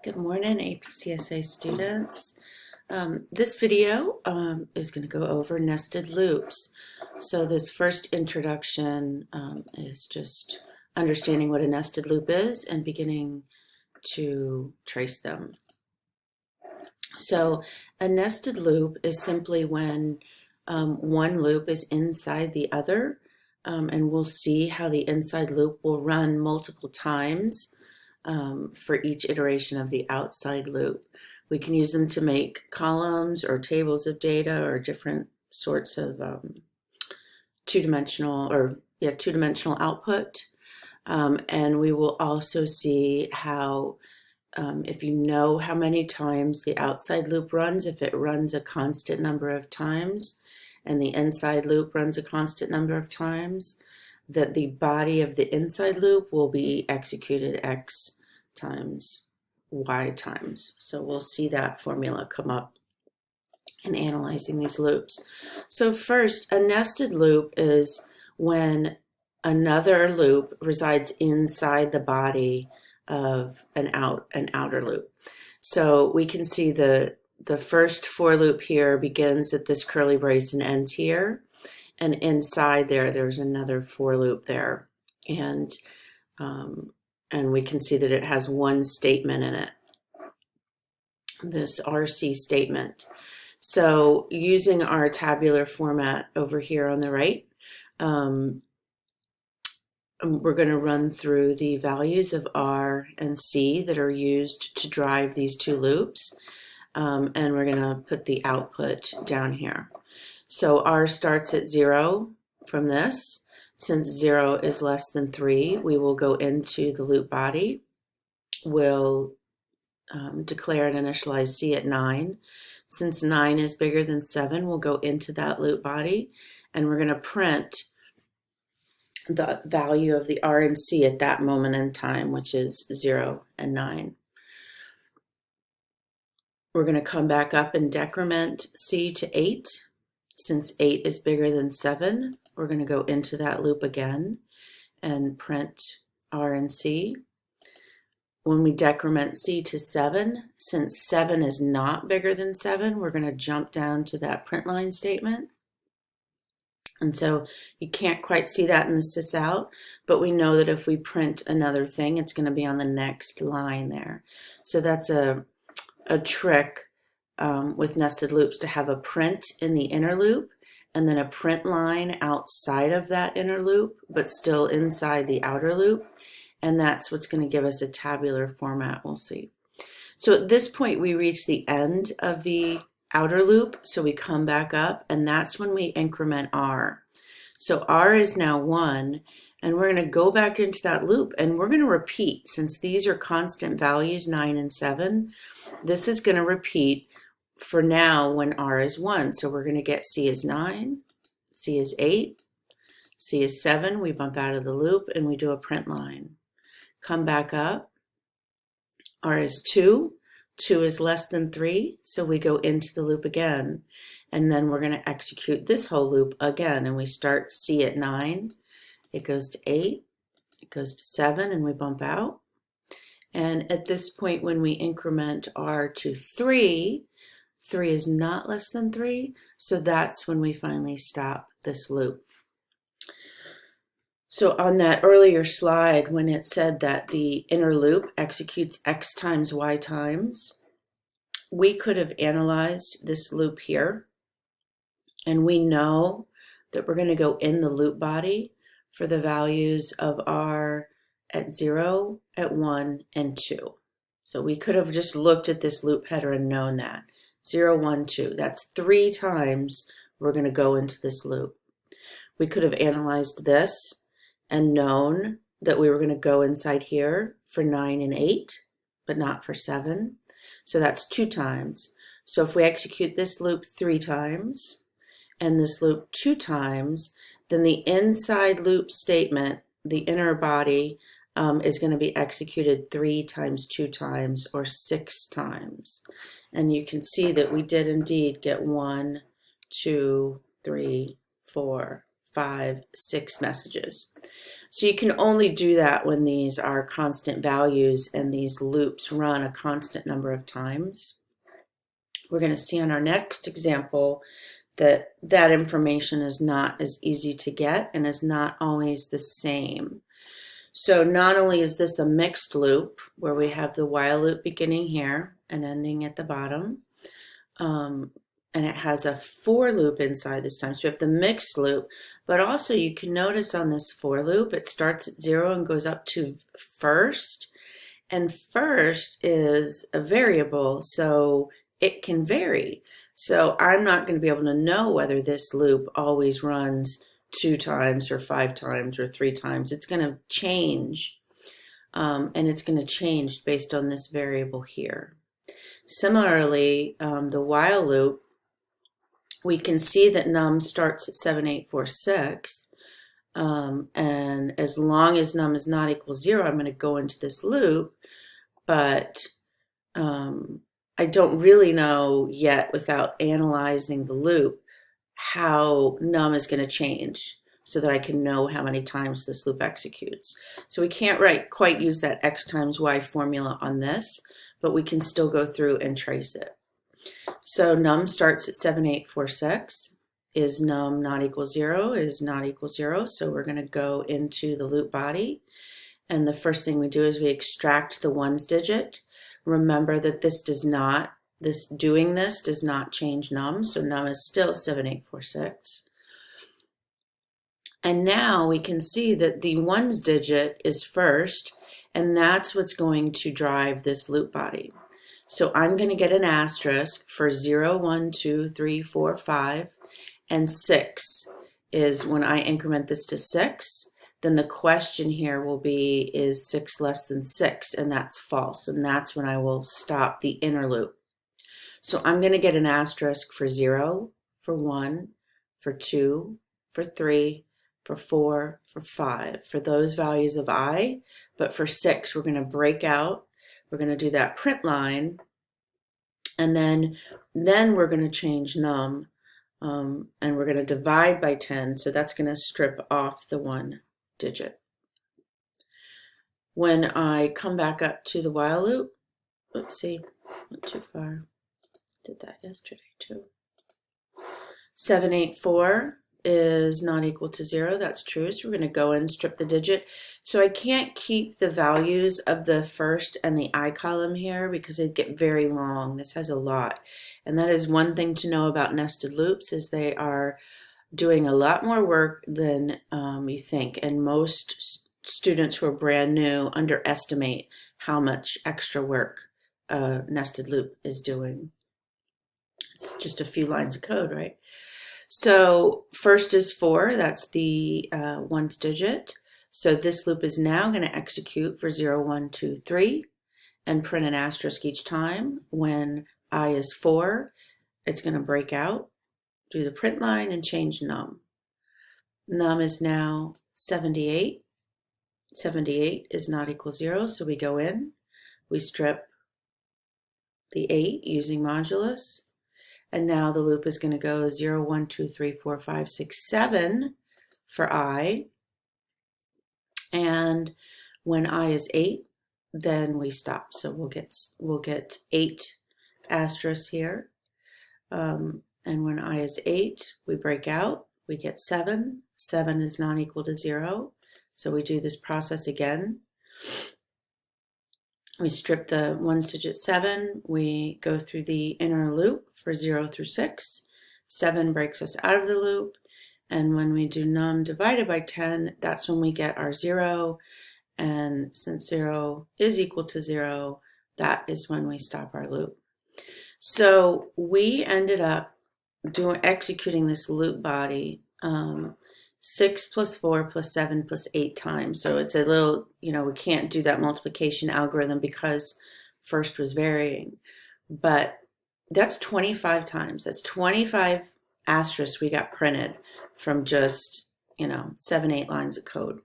Good morning, APCSA students. This video is going to go over nested loops. So this first introduction is just understanding what a nested loop is and beginning to trace them. So a nested loop is simply when one loop is inside the other, and we'll see how the inside loop will run multiple times for each iteration of the outside loop. We can use them to make columns or tables of data or different sorts of two-dimensional output. And we will also see how if you know how many times the outside loop runs, if it runs a constant number of times and the inside loop runs a constant number of times, that the body of the inside loop will be executed X times Y times. So we'll see that formula come up in analyzing these loops. So first, a nested loop is when another loop resides inside the body of an outer loop. So we can see the first for loop here begins at this curly brace and ends here. And inside there's another for loop there. And we can see that it has one statement in it, this RC statement. So using our tabular format over here on the right, we're going to run through the values of R and C that are used to drive these two loops, and we're going to put the output down here. So R starts at 0 from this. Since 0 is less than 3, we will go into the loop body. We'll declare and initialize C at 9. Since 9 is bigger than 7, we'll go into that loop body, and we're going to print the value of the R and C at that moment in time, which is 0 and 9. We're going to come back up and decrement C to 8. Since 8 is bigger than 7, we're going to go into that loop again and print R and C. When we decrement C to 7, since 7 is not bigger than 7, we're going to jump down to that print line statement. And so you can't quite see that in the sysout, but we know that if we print another thing, it's going to be on the next line there. So that's a trick with nested loops, to have a print in the inner loop and then a print line outside of that inner loop, but still inside the outer loop. And that's what's going to give us a tabular format, we'll see. So at this point, we reach the end of the outer loop, so we come back up, and that's when we increment R. So R is now 1, and we're going to go back into that loop, and we're going to repeat. Since these are constant values, 9 and 7, this is going to repeat for now when R is 1. So we're going to get C is 9, C is 8, C is 7, we bump out of the loop, and we do a print line. Come back up, R is 2, 2 is less than 3, so we go into the loop again, and then we're going to execute this whole loop again, and we start C at 9, it goes to 8, it goes to 7, and we bump out. And at this point, when we increment R to 3, 3 is not less than 3, so that's when we finally stop this loop. So on that earlier slide, when it said that the inner loop executes X times Y times, we could have analyzed this loop here, and we know that we're going to go in the loop body for the values of R at 0, at 1, and 2. So we could have just looked at this loop header and known that. 0, 1, 2. That's 3 times we're going to go into this loop. We could have analyzed this and known that we were going to go inside here for 9 and 8, but not for 7. So that's 2 times. So if we execute this loop 3 times and this loop 2 times, then the inside loop statement, the inner body, is going to be executed 3 times 2 times, or 6 times. And you can see that we did indeed get 1, 2, 3, 4, 5, 6 messages. So you can only do that when these are constant values and these loops run a constant number of times. We're going to see on our next example that that information is not as easy to get and is not always the same. So not only is this a mixed loop where we have the while loop beginning here and ending at the bottom, and it has a for loop inside this time. So we have the mixed loop, but also you can notice on this for loop, it starts at 0 and goes up to first. And first is a variable, so it can vary. So I'm not going to be able to know whether this loop always runs 2 times or 5 times or 3 times. It's going to change, and it's going to change based on this variable here. Similarly, the while loop, we can see that num starts at 7846, and as long as num is not equal 0, I'm going to go into this loop, but I don't really know yet without analyzing the loop how num is going to change so that I can know how many times this loop executes. So we can't quite use that x times y formula on this, but we can still go through and trace it. So num starts at 7846. Is num not equal 0? It is not equal 0, so we're going to go into the loop body. And the first thing we do is we extract the ones digit. Remember that doing this does not change num, so num is still 7846. And now we can see that the ones digit is first, and that's what's going to drive this loop body. So I'm going to get an asterisk for 0, 1, 2, 3, 4, 5, and 6 is when I increment this to 6. Then the question here will be, is 6 less than 6? And that's false, and that's when I will stop the inner loop. So I'm going to get an asterisk for 0, for 1, for 2, for 3, for 4, for 5, for those values of I, but for 6 we're going to break out. We're going to do that print line, and then we're going to change num, and we're going to divide by 10, so that's going to strip off the 1 digit. When I come back up to the while loop, oopsie, went too far. Did that yesterday too. 784 is not equal to 0. That's true. So we're going to go and strip the digit. So I can't keep the values of the first and the I column here because they get very long. This has a lot. And that is one thing to know about nested loops, is they are doing a lot more work than you think. And most students who are brand new underestimate how much extra work a nested loop is doing. It's just a few lines of code, right? So first is 4, that's the ones digit. So this loop is now going to execute for 0, 1, 2, 3 and print an asterisk each time. When I is 4, it's going to break out, do the print line, and change num. Num is now 78. 78 is not equal 0, so we go in, we strip the 8 using modulus. And now the loop is going to go 0, 1, 2, 3, 4, 5, 6, 7 for I. And when I is 8, then we stop. So we'll get 8 asterisks here. And when I is 8, we break out. We get 7. 7 is not equal to 0. So we do this process again. We strip the ones digit 7, we go through the inner loop for 0 through 6. 7 breaks us out of the loop, and when we do num divided by 10, that's when we get our 0, and since 0 is equal to 0, that is when we stop our loop. So we ended up executing this loop body 6 plus 4 plus 7 plus 8 times. So it's a little, we can't do that multiplication algorithm because first was varying. But that's 25 times. That's 25 asterisks we got printed from just, 7, 8 lines of code.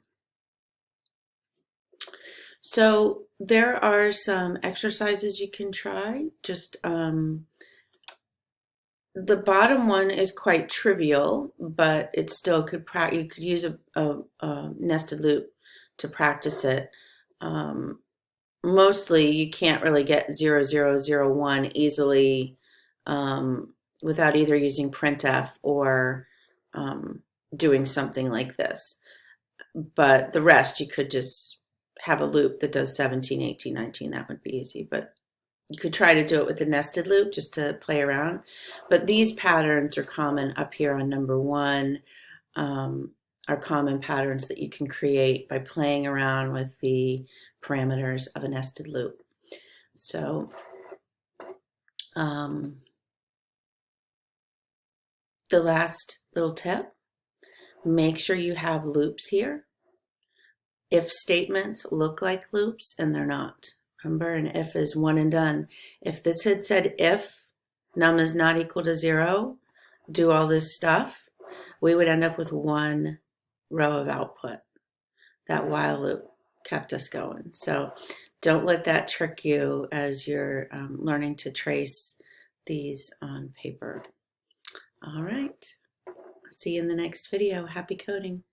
So there are some exercises you can try. Just the bottom one is quite trivial, but it still you could use a nested loop to practice it. Mostly you can't really get 0, 0, 0, 1 easily without either using printf or doing something like this. But the rest you could just have a loop that does 17, 18, 19. That would be easy. But you could try to do it with the nested loop just to play around. But these patterns are common up here on number 1, are common patterns that you can create by playing around with the parameters of a nested loop. So the last little tip, make sure you have loops here. If statements look like loops and they're not. Remember, an if is one and done. If this had said if num is not equal to 0, do all this stuff, we would end up with one row of output. That while loop kept us going. So don't let that trick you as you're learning to trace these on paper. All right. See you in the next video. Happy coding.